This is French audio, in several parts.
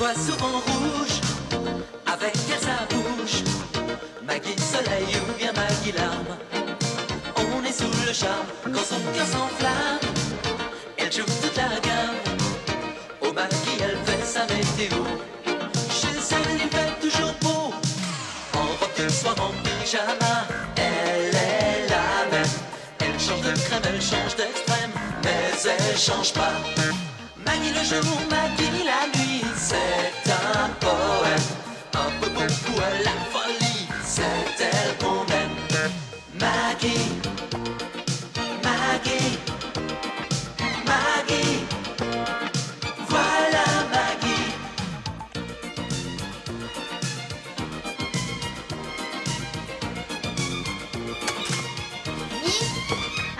vois souvent rouge, avec elle sa bouche. Maggie soleil ou bien Maggie larme, on est sous le charme quand son cœur s'enflamme. Elle joue toute la gamme, au Maggie elle fait sa météo. Chez elle il fait toujours beau, en robe de soir, en pyjama. Elle est la même, elle change de crème, elle change d'extrême, mais elle change pas. Maggie le jour, Maggie la nuit, c'est un poème, un peu beaucoup à la folie, c'est elle qu'on aime. Maggie, Maggie, Maggie, voilà Maggie.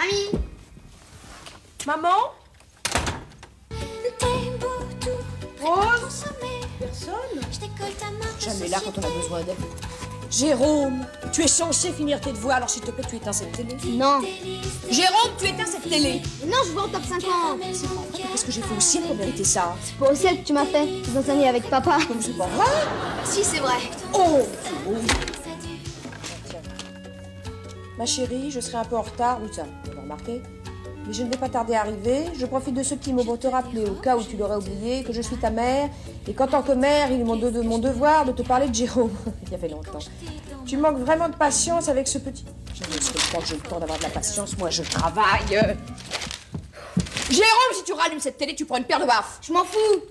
Ami, Maman? Rose? Personne? Jamais là quand on a besoin d'elle. Jérôme, tu es censé finir tes devoirs, alors s'il te plaît, tu éteins cette télé. non. Jérôme, tu éteins cette télé. Non, je vois en top 50. C'est pas vrai, qu'est-ce que j'ai fait au ciel pour mériter ça? C'est pas au ciel que tu m'as fait. Tes années avec papa. Comme c'est pas vrai? Si, c'est vrai. Oh! Ma chérie, je serai un peu en retard, oui ça, vous l'avez remarqué. Mais je ne vais pas tarder à arriver. Je profite de ce petit mot pour te rappeler, au cas où tu l'aurais oublié, que je suis ta mère et qu'en tant que mère, il est mon devoir de te parler de Jérôme. Il y avait longtemps. Tu manques vraiment de patience avec ce petit... Je ne sais pas que j'ai le temps d'avoir de la patience, moi je travaille. Jérôme, si tu rallumes cette télé, tu prends une paire de baffes. Je m'en fous.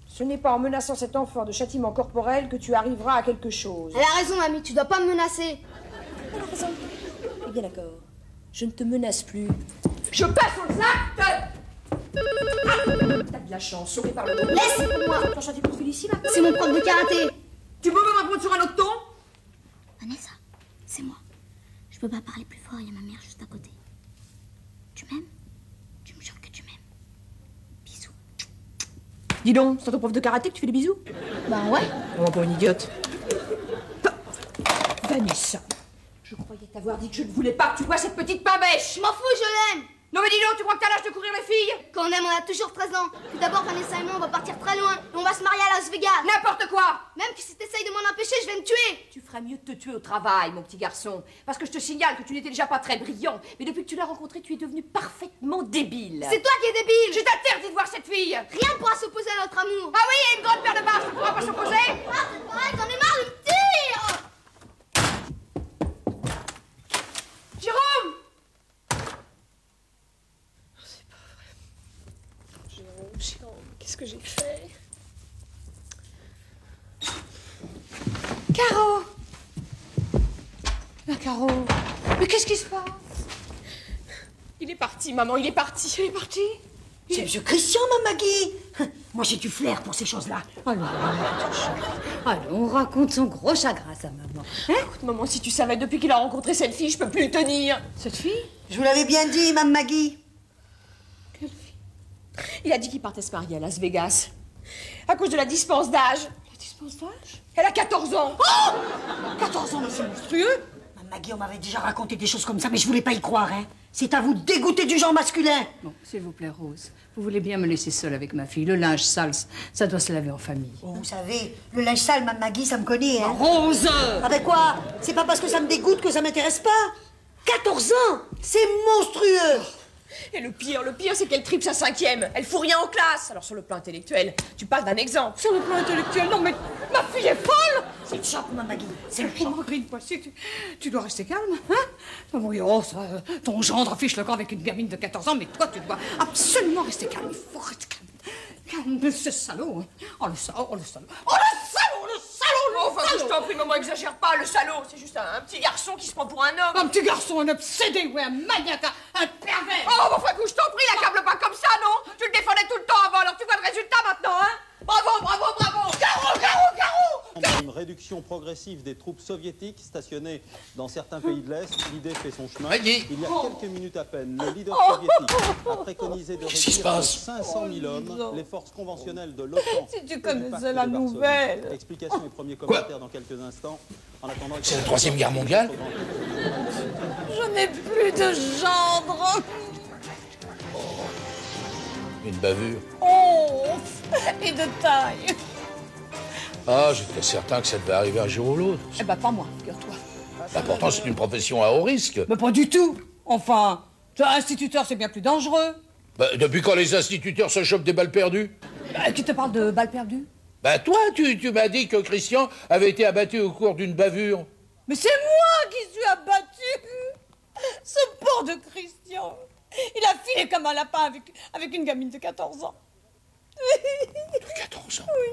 Ce n'est pas en menaçant cet enfant de châtiment corporel que tu arriveras à quelque chose. Elle a raison, mamie. Tu dois pas me menacer. Elle a raison. Eh bien d'accord. Je ne te menace plus. Je passe au sac. T'as de la chance, sauvé par le monde. Laisse-moi. Ton châtiment de ici, là. C'est mon prof de karaté. Tu peux me répondre sur un autre ton? Vanessa, c'est moi. Je peux pas parler plus fort, il y a ma mère juste à côté. Tu m'aimes? Tu me jures que tu m'aimes. Bisous. Dis donc, c'est ton prof de karaté que tu fais des bisous? Bah ouais. Oh, pas une idiote. Vanessa, je croyais t'avoir dit que je ne voulais pas que tu vois cette petite pain bêche. Je m'en fous, je l'aime. Non mais dis donc, tu crois que t'as l'âge de courir les filles? Quand on aime, on a toujours 13 ans. Tout d'abord, Vanessa et moi, on va partir très loin. Et on va se marier à Las Vegas. N'importe quoi. Même que si t'essayes de m'en empêcher, je vais me tuer. Tu ferais mieux de te tuer au travail, mon petit garçon. Parce que je te signale que tu n'étais déjà pas très brillant. Mais depuis que tu l'as rencontré, tu es devenu parfaitement débile. C'est toi qui es débile. Je t'interdis de voir cette fille. Rien ne pourra s'opposer à notre amour. Ah oui, et une grande paire de barres, ça ne pourra pas s'opposer. Arrête, j'en ai marre de me dire. Jérôme! Jérôme, qu'est-ce que j'ai fait? Caro! Ah, Caro, mais qu'est-ce qui se passe? Il est parti, maman, il est parti, il est parti. C'est Monsieur Christian, ma Maggie. Moi, j'ai du flair pour ces choses-là. Allons, on raconte son gros chagrin, sa maman. Hein? Écoute, maman, si tu savais, depuis qu'il a rencontré cette fille, je peux plus le tenir. Cette fille? Je vous l'avais bien dit, Mme Maggie. Quelle fille? Il a dit qu'il partait se marier à Las Vegas. À cause de la dispense d'âge. La dispense d'âge? Elle a 14 ans. Oh 14 ans, mais c'est monstrueux. Mme Maggie, on m'avait déjà raconté des choses comme ça, mais je voulais pas y croire, hein. C'est à vous de dégoûter du genre masculin. Bon, s'il vous plaît, Rose, vous voulez bien me laisser seule avec ma fille. Le linge sale, ça doit se laver en famille. Oh, vous savez, le linge sale, Mme Maggie, ça me connaît, hein. Rose! Avec quoi? C'est pas parce que ça me dégoûte que ça m'intéresse pas. 14 ans, c'est monstrueux. Et le pire, c'est qu'elle tripe sa 5e. Elle fout rien en classe. Alors sur le plan intellectuel, tu parles d'un exemple. Sur le plan intellectuel, non mais ma fille est folle! C'est le choc, Mme Maggie, c'est le choc. Marguerite Poissy, tu dois rester calme, hein? Oui, oh, ça, ton gendre fiche le camp avec une gamine de 14 ans, mais toi, tu dois absolument rester calme. Il faut rester calme. Calme, ce salaud, hein? Oh, le salaud, oh, le salaud. Oh, le salaud, le salaud, le Enfin, salaud! je t'en prie, maman, exagère pas, le salaud. C'est juste un petit garçon qui se prend pour un homme. Un petit garçon, un obsédé, ouais, un maniaque, un pervers! Oh, mon frère, je t'en prie, l'accable pas comme ça, non? Tu le défendais tout le temps avant, alors tu vois le résultat maintenant, hein? Bravo, bravo, bravo! Caro, Caro, Caro! Une réduction progressive des troupes soviétiques stationnées dans certains pays de l'Est. L'idée fait son chemin. Il y a quelques minutes à peine, le leader soviétique a préconisé de réduire de 500 000 hommes les forces conventionnelles de l'OTAN. Si tu connaissais la nouvelle! Explication et premiers commentaires dans quelques instants. En attendant, c'est la Troisième Guerre mondiale? Je n'ai plus de gendre! Une bavure. Oh! Et de taille! Ah, j'étais certain que ça devait arriver un jour ou l'autre. Eh ben, pas moi, figure-toi. Pourtant, c'est une profession à haut risque. Mais pas du tout. Enfin, instituteur, c'est bien plus dangereux. Depuis quand les instituteurs se chopent des balles perdues? Qui te parle de balles perdues? Toi, tu m'as dit que Christian avait été abattu au cours d'une bavure. Mais c'est moi qui suis abattue. Ce pauvre de Christian. Il a filé comme un lapin avec une gamine de 14 ans. De 14 ans? Oui.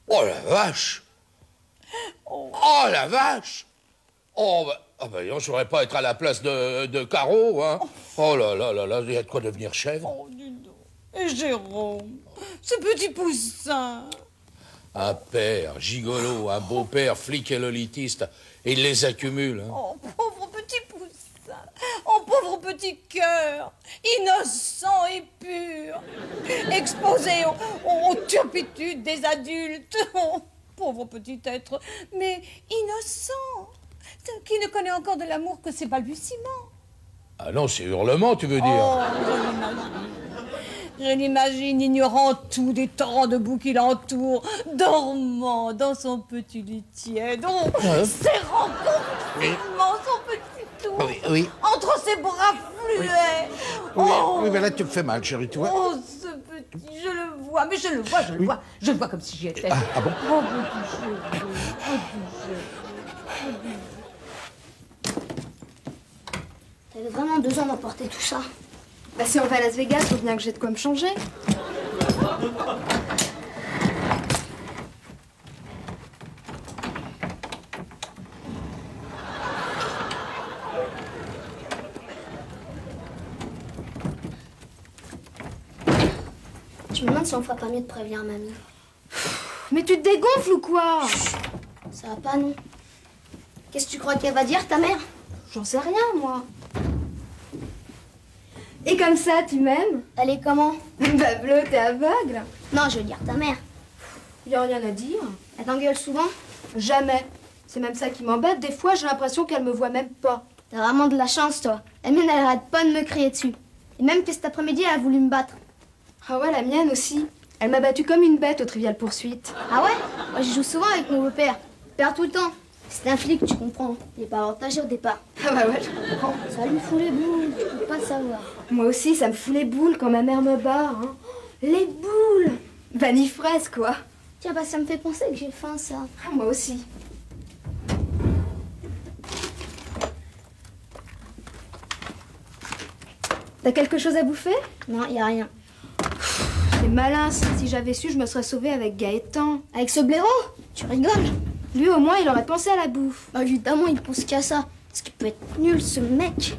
Oh la vache! Oh la vache! Oh, je voudrais pas être à la place de Caro, hein. Oh là là là là, il y a de quoi devenir chèvre. Oh, dis donc. Et Jérôme, ce petit poussin. Un père gigolo, un beau-père flic et lolitiste, et il les accumule. Hein. Oh, pauvre petit poussin. Oh, pauvre petit cœur. Innocent et pur. Exposé aux turpitudes des adultes. Oh, pauvre petit être, mais innocent. Qui ne connaît encore de l'amour que ses balbutiements. Ah non, c'est hurlement, tu veux dire. Oh, je l'imagine ignorant tout des torrents de boue qui l'entourent, dormant dans son petit lit tiède, serrant complètement son petit tout, entre ses bras fluets. Oui, mais là, tu me fais mal, chérie, tu vois. Oh, ce petit, je le vois, mais je le vois comme si j'y étais. Ah bon? Oh, petit cheveu. T'avais vraiment besoin d'emporter tout ça? Bah si on va à Las Vegas, faut bien que j'ai de quoi me changer. Je me demande si on fera pas mieux de prévenir mamie. Mais tu te dégonfles ou quoi? Ça va pas, non? Qu'est-ce que tu crois qu'elle va dire, ta mère? J'en sais rien, moi. Et comme ça, tu m'aimes? Elle est comment? Bah Bleu, t'es aveugle? Non, je veux dire ta mère. Y a rien à dire. Elle t'engueule souvent? Jamais. C'est même ça qui m'embête. Des fois, j'ai l'impression qu'elle me voit même pas. T'as vraiment de la chance, toi. La mienne, elle arrête pas de me crier dessus. Et même que cet après-midi, elle a voulu me battre. Ah ouais, la mienne aussi. Elle m'a battue comme une bête au Trivial Poursuite. Ah ouais? Moi, j'y joue souvent avec mon beau-père. Il perd tout le temps. C'est un flic, tu comprends. Il est pas avantagé au départ. Ah bah ouais, je comprends. Ça lui fout les boules, tu peux pas le savoir. Moi aussi, ça me fout les boules quand ma mère me bat. Hein. Les boules! Vanille fraise, quoi. Tiens, bah ça me fait penser que j'ai faim, ça. Ah, moi aussi. T'as quelque chose à bouffer? Non, y a rien. C'est malin, ça. Si j'avais su, je me serais sauvée avec Gaëtan. Avec ce blaireau? Tu rigoles? Lui, au moins, il aurait pensé à la bouffe. Bah, évidemment, il pense qu'à ça. Parce qu'il peut être nul, ce mec.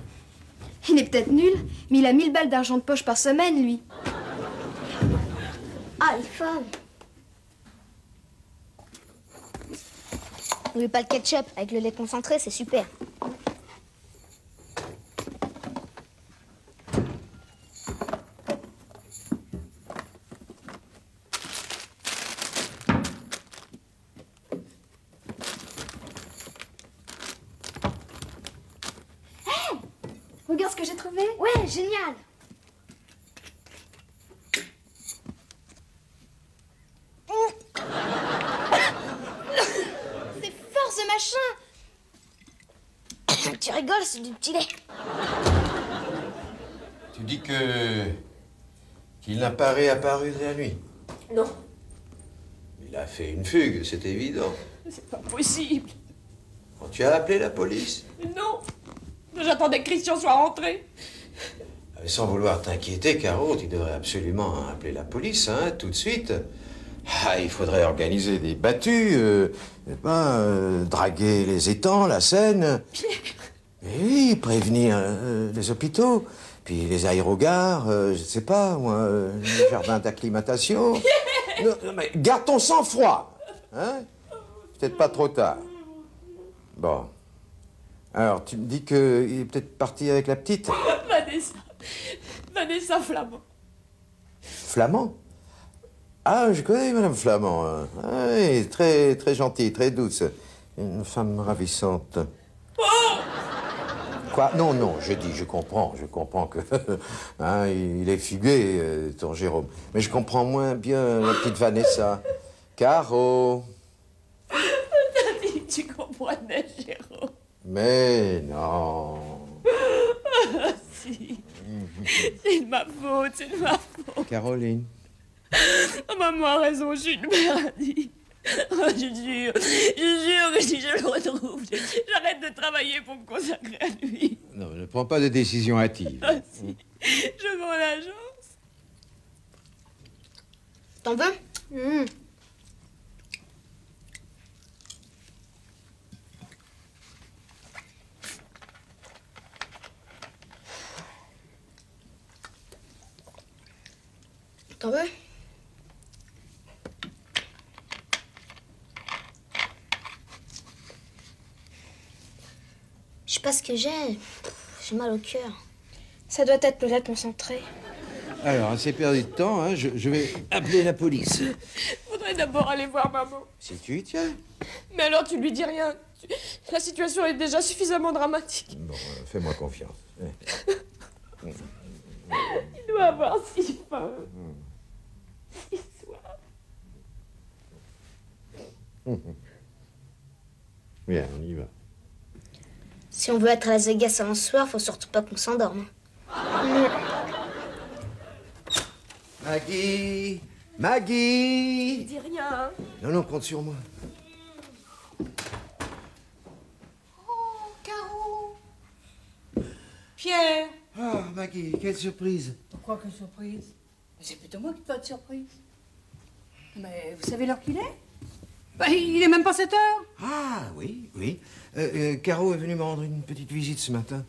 Il est peut-être nul, mais il a 1000 balles d'argent de poche par semaine, lui. Ah, les femmes. N'oublie pas le ketchup. Avec le lait concentré, c'est super. Regarde ce que j'ai trouvé. Ouais, génial. C'est fort ce machin. Tu rigoles, c'est du petit lait. Tu dis qu'il n'a pas réapparu de la nuit? Non. Il a fait une fugue, c'est évident. C'est pas possible. Quand tu as appelé la police? Non. J'attendais que Christian soit rentré. Sans vouloir t'inquiéter, Caro, tu devrais absolument appeler la police, hein, tout de suite. Ah, il faudrait organiser des battues, draguer les étangs, la Seine. Pierre. Et oui, prévenir les hôpitaux, puis les aérogares, je sais pas, moi, les jardins d'acclimatation. Non, mais garde ton sang-froid, hein? Peut-être pas trop tard. Bon. Alors, tu me dis qu'il est peut-être parti avec la petite? Vanessa Flamand. Flamand? Ah, je connais Madame Flamand. Ah, oui, très, très gentille, très douce. Une femme ravissante. Oh! Quoi? Non, non, je comprends que... hein, il est fugué, ton Jérôme. Mais je comprends moins bien la petite Vanessa. Caro. T'as dit que tu comprenais, Jérôme. Mais non. Si. C'est de ma faute, c'est de ma faute. Caroline. Oh, maman a raison, je suis une merdie. Oh, je jure que si je le retrouve, j'arrête de travailler pour me consacrer à lui. Non, ne prends pas de décision hâtive. Ah si, je vends l'agence. T'en veux? T'en veux? Je sais pas ce que j'ai. J'ai mal au cœur. Ça doit être peut-être concentré. Alors, assez perdu de temps, hein, je vais appeler la police. Faudrait d'abord aller voir maman. Si tu y tiens. Mais alors tu lui dis rien. La situation est déjà suffisamment dramatique. Bon, fais-moi confiance. Il doit avoir si faim. Si soif. Bien, on y va. Si on veut être à Las Vegas avant ce soir, faut surtout pas qu'on s'endorme. Maggie! Maggie! Dis rien. Non, non, compte sur moi. Oh, Caro. Pierre. Ah, Maggie, quelle surprise. Pourquoi quelle surprise? C'est plutôt moi qui te fais de surprise. Mais vous savez l'heure qu'il est? Bah, il est même pas 7 heures. Ah, oui, oui. Caro est venue me rendre une petite visite ce matin.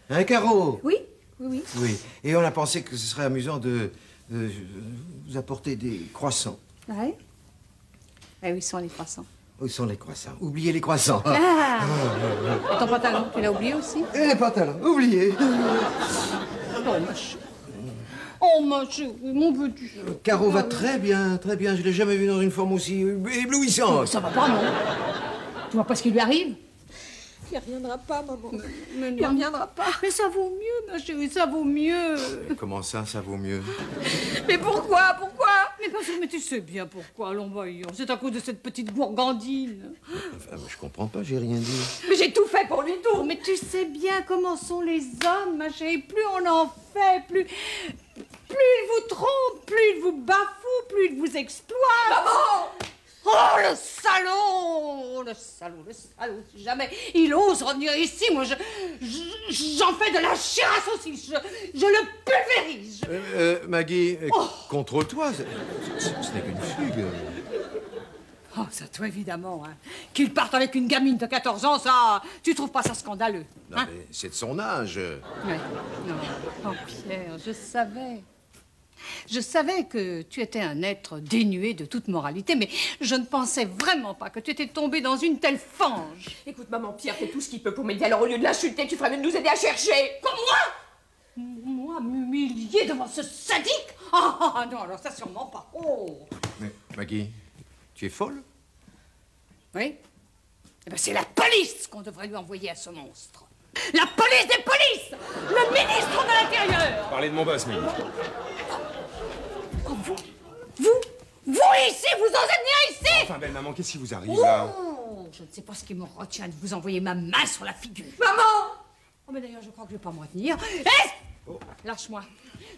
Hein, Caro? Oui, oui, oui. Oui, et on a pensé que ce serait amusant de vous apporter des croissants. Ouais. Eh oui, ils sont les croissants. Où sont les croissants? Oubliez les croissants. Ah. Ton pantalon, tu l'as oublié aussi? Et les pantalons, oubliez. Oh, ma chérie. Oh, ma chérie, mon petit. Caro va très bien, très bien. Je l'ai jamais vu dans une forme aussi éblouissante. Ça va pas, non? Tu vois pas ce qui lui arrive? Il reviendra pas, maman. Mais Il reviendra pas. Mais ça vaut mieux, ma chérie, ça vaut mieux. Comment ça vaut mieux? Mais pourquoi? Mais tu sais bien pourquoi, l'envahir. C'est à cause de cette petite gourgandine. Enfin, je comprends pas, j'ai rien dit. Mais j'ai tout fait pour lui, tout. Mais tu sais bien comment sont les hommes, ma chérie. Plus on en fait, plus il vous trompe, plus il vous bafoue, plus il vous exploite. Maman! Oh, le salaud! Le salaud, si jamais il ose revenir ici, moi, j'en fais de la chair à saucisse, je le pulvérise. Maggie, contrôle-toi, ce n'est qu'une fugue. Oh, ça, toi, évidemment, hein. Qu'il parte avec une gamine de 14 ans, ça, tu trouves pas ça scandaleux? Non, Hein? mais c'est de son âge. Ouais, non. Oh, Pierre, je savais. Je savais que tu étais un être dénué de toute moralité, mais je ne pensais vraiment pas que tu étais tombé dans une telle fange. Écoute, maman, Pierre fait tout ce qu'il peut pour m'aider. Alors, au lieu de l'insulter, tu ferais mieux de nous aider à chercher. Comme moi, m'humilier devant ce sadique? Ah non, alors ça sûrement pas. Oh. Mais, Maggie, tu es folle? Oui? Eh ben, c'est la police qu'on devrait lui envoyer à ce monstre. La police des polices! Le ministre de l'Intérieur! Parlez de mon boss, Mimi. Oh, vous ici, vous osez venir ici? Enfin, belle maman, qu'est-ce qui vous arrive, là? Oh, je ne sais pas ce qui me retient de vous envoyer ma main sur la figure. Maman! Oh, mais d'ailleurs, je crois que je vais pas me retenir. Lâche-moi.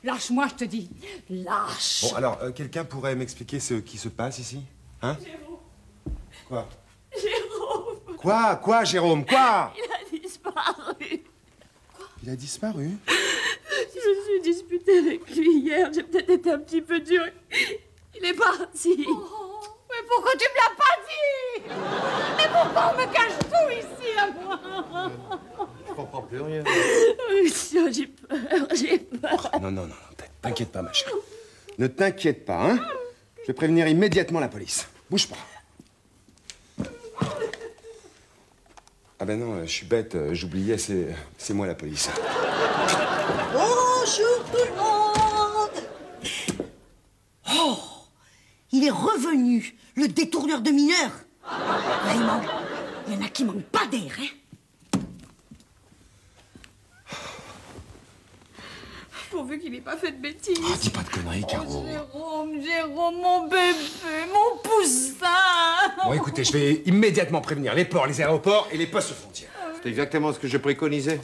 Lâche-moi, je te dis. Lâche. Bon, alors, quelqu'un pourrait m'expliquer ce qui se passe ici? Hein? Jérôme. Quoi? Jérôme. Quoi, Jérôme? Quoi? Il a disparu. Il a disparu? Je me suis disputée avec lui hier. J'ai peut-être été un petit peu dure. Il est parti. Oh, mais pourquoi tu me l'as pas dit? Mais pourquoi on me cache tout ici, à moi? Je comprends plus rien. Monsieur, j'ai peur. Non, t'inquiète pas, ma chérie. Ne t'inquiète pas, hein? Je vais prévenir immédiatement la police. Bouge pas. Ah ben non, je suis bête, j'oubliais, c'est moi la police. Bonjour tout le monde. Oh, il est revenu, le détourneur de mineurs. Vraiment, il y en a qui manquent pas d'air, hein. Pourvu pourvu qu'il n'ait pas fait de bêtises. Oh, dis pas de conneries, Caro. Jérôme, mon bébé, mon poussin. Bon, écoutez, je vais immédiatement prévenir les ports, les aéroports et les postes frontières. C'est exactement ce que je préconisais.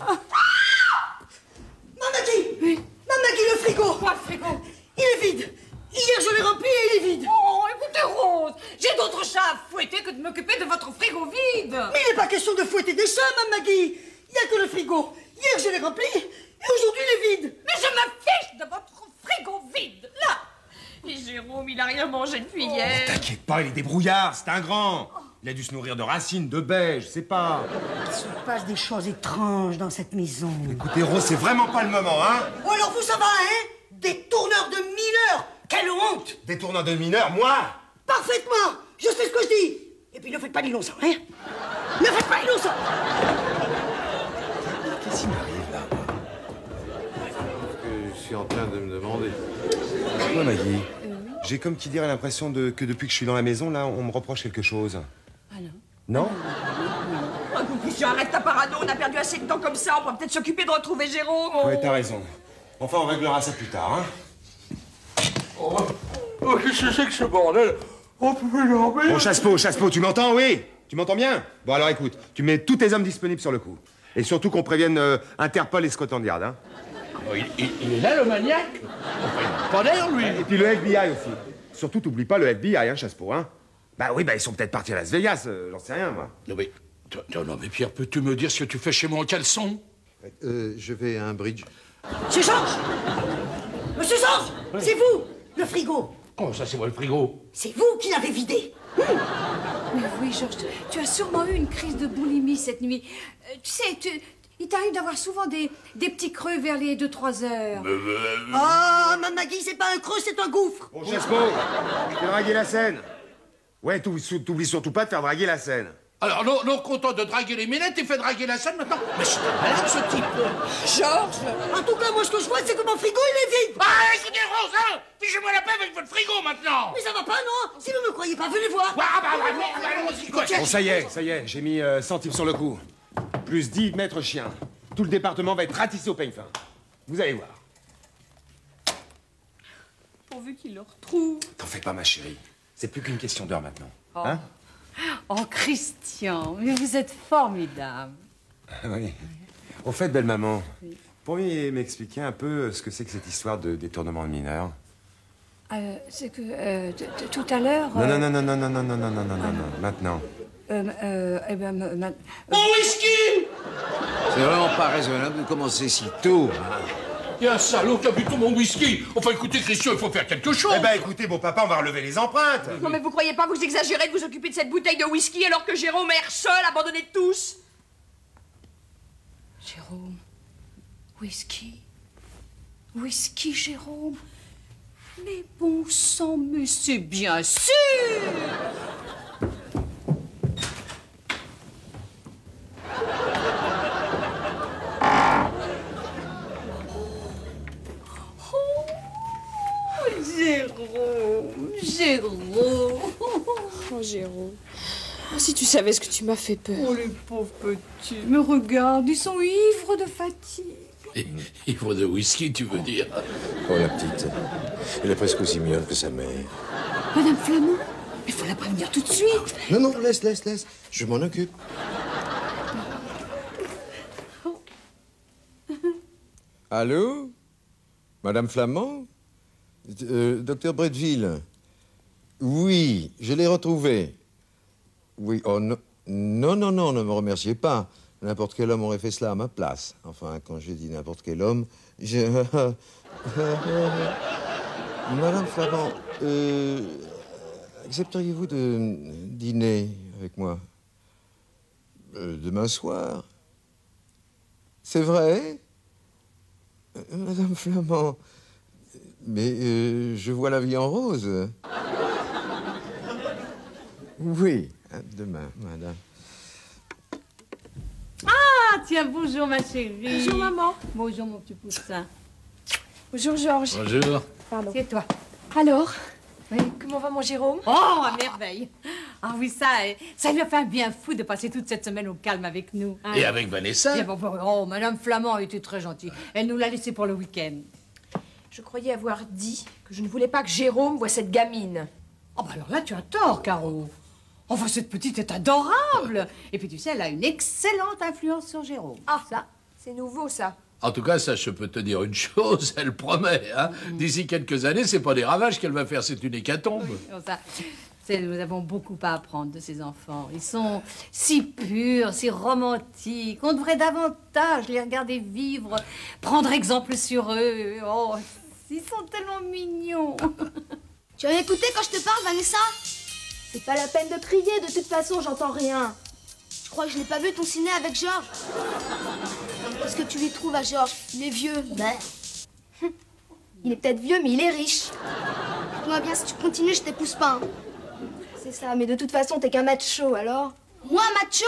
Mamaki! Oui. Mamaki, le frigo! Quoi, le frigo? Il est vide! Hier, je l'ai rempli et il est vide! Oh, écoutez, Rose, j'ai d'autres chats à fouetter que de m'occuper de votre frigo vide. Mais il n'est pas question de fouetter des chats, Mamaki! Il n'y a que le frigo! Hier, je l'ai rempli et aujourd'hui, il est vide! Mais je m'affiche de votre frigo vide, là. Et Jérôme, il a rien mangé depuis hier. T'inquiète pas, il est débrouillard, c'est un grand. Il a dû se nourrir de racines, de baies, je sais pas. Il se passe des choses étranges dans cette maison. Écoutez, Rose, c'est vraiment pas le moment, hein? Ou alors vous, ça va, hein? Des tourneurs de mineurs! Quelle honte! Des tourneurs de mineurs, moi? Parfaitement! Je sais ce que je dis! Et puis ne faites pas l'innocent, hein? Ne faites pas l'innocent! Qu'est-ce qui m'arrive, là? Je suis en train de me demander. Quoi, Maggie? J'ai comme qui dirait l'impression que depuis que je suis dans la maison, là, on me reproche quelque chose. Ah non? Non? Oh, Christian, arrête ta parano, on a perdu assez de temps comme ça, on pourra peut-être s'occuper de retrouver Jérôme. Oh. Ouais, t'as raison. Enfin, on réglera ça plus tard, hein? Oh, qu'est-ce que c'est que ce bordel? Oh, putain, mais... Bon, Chassepot, tu m'entends, oui? Tu m'entends bien? Bon, alors écoute, tu mets tous tes hommes disponibles sur le coup. Et surtout qu'on prévienne Interpol et Scotland Yard, hein? Oh, il est là, le maniaque? Enfin, pas d'air, lui. Et puis le FBI aussi. Surtout, t'oublies pas le FBI, hein, Chassepot, hein? Bah oui, bah ils sont peut-être partis à Las Vegas, j'en sais rien, moi. Non, mais Pierre, peux-tu me dire ce que tu fais chez moi en caleçon? Je vais à un bridge. Monsieur Georges! Monsieur Georges! Oui. C'est vous, le frigo! Oh, ça, c'est moi, le frigo. C'est vous qui l'avez vidé! Mais oui, Georges, tu as sûrement eu une crise de boulimie cette nuit. Tu sais, il t'arrive d'avoir souvent des petits creux vers les 2-3 heures. Oh, Mme Maggie, c'est pas un creux, c'est un gouffre! Bon, Chassepot, je vais draguer la scène. Ouais, t'oublies surtout pas de faire draguer la scène. Alors, non content de draguer les minettes, il fait draguer la scène maintenant? Mais c'est un malade, ce type! Georges! En tout cas, moi, ce que je vois, c'est que mon frigo, il est vide! Ah, écoutez, Rose, hein! Fichez-moi la paix avec votre frigo, maintenant! Mais ça va pas, non? Si vous me croyez pas, venez voir! Allons-y, quoi! Bon, ça y est, j'ai mis 100 types sur le coup. Plus 10 maîtres chiens. Tout le département va être ratissé au peigne fin. Vous allez voir. Pourvu qu'il le retrouve. T'en fais pas, ma chérie. C'est plus qu'une question d'heure maintenant. Hein? Oh, Christian, mais vous êtes formidable. Oui. Au fait, belle maman, pourriez m'expliquer un peu ce que c'est que cette histoire de détournement de mineurs? C'est que tout à l'heure. Non, maintenant. Mon whisky! C'est vraiment pas raisonnable de commencer si tôt. Il y a un salaud qui a bu tout mon whisky. Enfin, écoutez, Christian, il faut faire quelque chose. Eh ben, écoutez, bon papa, on va relever les empreintes. Non, mais vous croyez pas, vous exagérez de vous occuper de cette bouteille de whisky alors que Jérôme erre seul, abandonné de tous? Jérôme, whisky? Whisky, Jérôme? Mais bon sang, mais c'est bien sûr! Jérôme. Oh, Jérôme. Oh, si tu savais ce que tu m'as fait peur. Oh, les pauvres petits. Me regarde, ils sont ivres de fatigue. Ivre de whisky, tu veux dire? Oh, la petite. Elle est presque aussi mignonne que sa mère. Madame Flamand, il faut la prévenir tout de suite. Non, laisse. Je m'en occupe. Allô? Madame Flamand? Docteur Bretteville? Oui, je l'ai retrouvé. Oui, oh non, ne me remerciez pas. N'importe quel homme aurait fait cela à ma place. Enfin, quand je dis n'importe quel homme, Madame Flamand, accepteriez-vous de dîner avec moi demain soir? C'est vrai? Madame Flamand, mais je vois la vie en rose. Oui, demain, madame. Ah, tiens, bonjour, ma chérie. Bonjour, maman. Bonjour, mon petit poussin. Bonjour, Georges. Bonjour. Pardon. C'est toi. Alors? Oui. Comment va mon Jérôme? Oh, à merveille. Ah oui, ça lui a fait un bien fou de passer toute cette semaine au calme avec nous. Hein. Et avec Vanessa? Oh, Madame Flamand a été très gentille. Elle nous l'a laissé pour le week-end. Je croyais avoir dit que je ne voulais pas que Jérôme voie cette gamine. Oh bah alors là, tu as tort, Caro. Enfin, cette petite est adorable. Et puis tu sais, elle a une excellente influence sur Jérôme. Ah, ça, c'est nouveau, ça. En tout cas, ça, je peux te dire une chose, elle promet. Hein. D'ici quelques années, c'est pas des ravages qu'elle va faire, c'est une hécatombe. Oui, ça, nous avons beaucoup à apprendre de ces enfants. Ils sont si purs, si romantiques. On devrait davantage les regarder vivre, prendre exemple sur eux. Oh, ils sont tellement mignons. Tu as écouté quand je te parle, Vanessa? C'est pas la peine de crier, de toute façon, j'entends rien. Je crois que je n'ai pas vu ton ciné avec Georges. Qu'est-ce que tu lui trouves à Georges? Il est vieux. Ben. Il est peut-être vieux, mais il est riche. Moi bien, si tu continues, je t'épouse pas. Hein. C'est ça, mais de toute façon, t'es qu'un macho, alors. Moi, un macho?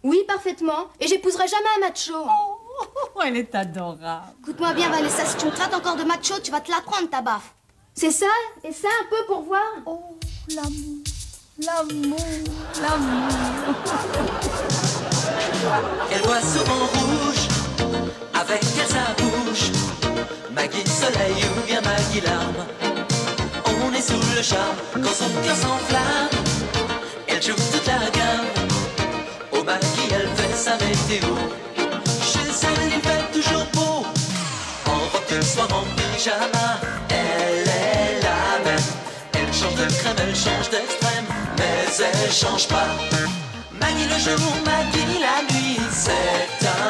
Oui, parfaitement. Et j'épouserai jamais un macho. Oh, elle est adorable. Écoute-moi bien, Vanessa, si tu me traites encore de macho, tu vas te la prendre, ta baffe. C'est ça? Et ça, un peu pour voir? Oh, l'amour, l'amour, l'amour. Elle voit souvent rouge, avec elle sa bouche. Maggie Soleil ou bien Maggie Larme. On est sous le charme quand son cœur s'enflamme. Elle joue toute la gamme. Au Maggie, elle fait sa météo. Chez elle, il fait toujours beau. En robe de soir, en pyjama. Elle est la même. Elle change de crème, elle change d'extrême. Mais elle change pas. Maggie le jour, Maggie la nuit. C'est un